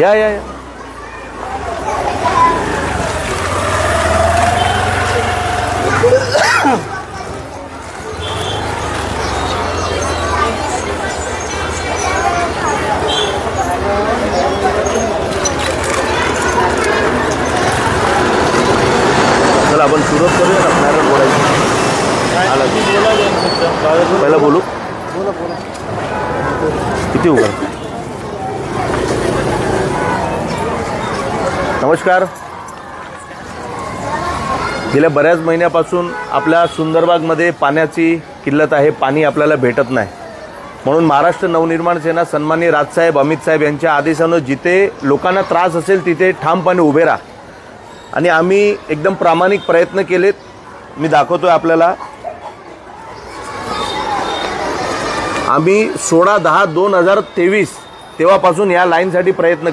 या या या चला आपण सुरुवात करूया ना नारळ बोलायची. पहिला बोलू किती उभं. नमस्कार. गेल्या बऱ्याच महिन्यापासून आपल्या सुंदरबागमध्ये पाण्याची किल्लत आहे. पाणी आपल्याला भेटत नाही. म्हणून महाराष्ट्र नवनिर्माण सेना सन्माननीय राजसाहेब अमित साहेब यांच्या आदेशानं जिथे लोकांना त्रास असेल तिथे ठामपणे उभे राहा. आणि आम्ही एकदम प्रामाणिक प्रयत्न केलेत. मी दाखवतोय आपल्याला. आम्ही 16/10/2023 तेव्हापासून या लाईनसाठी प्रयत्न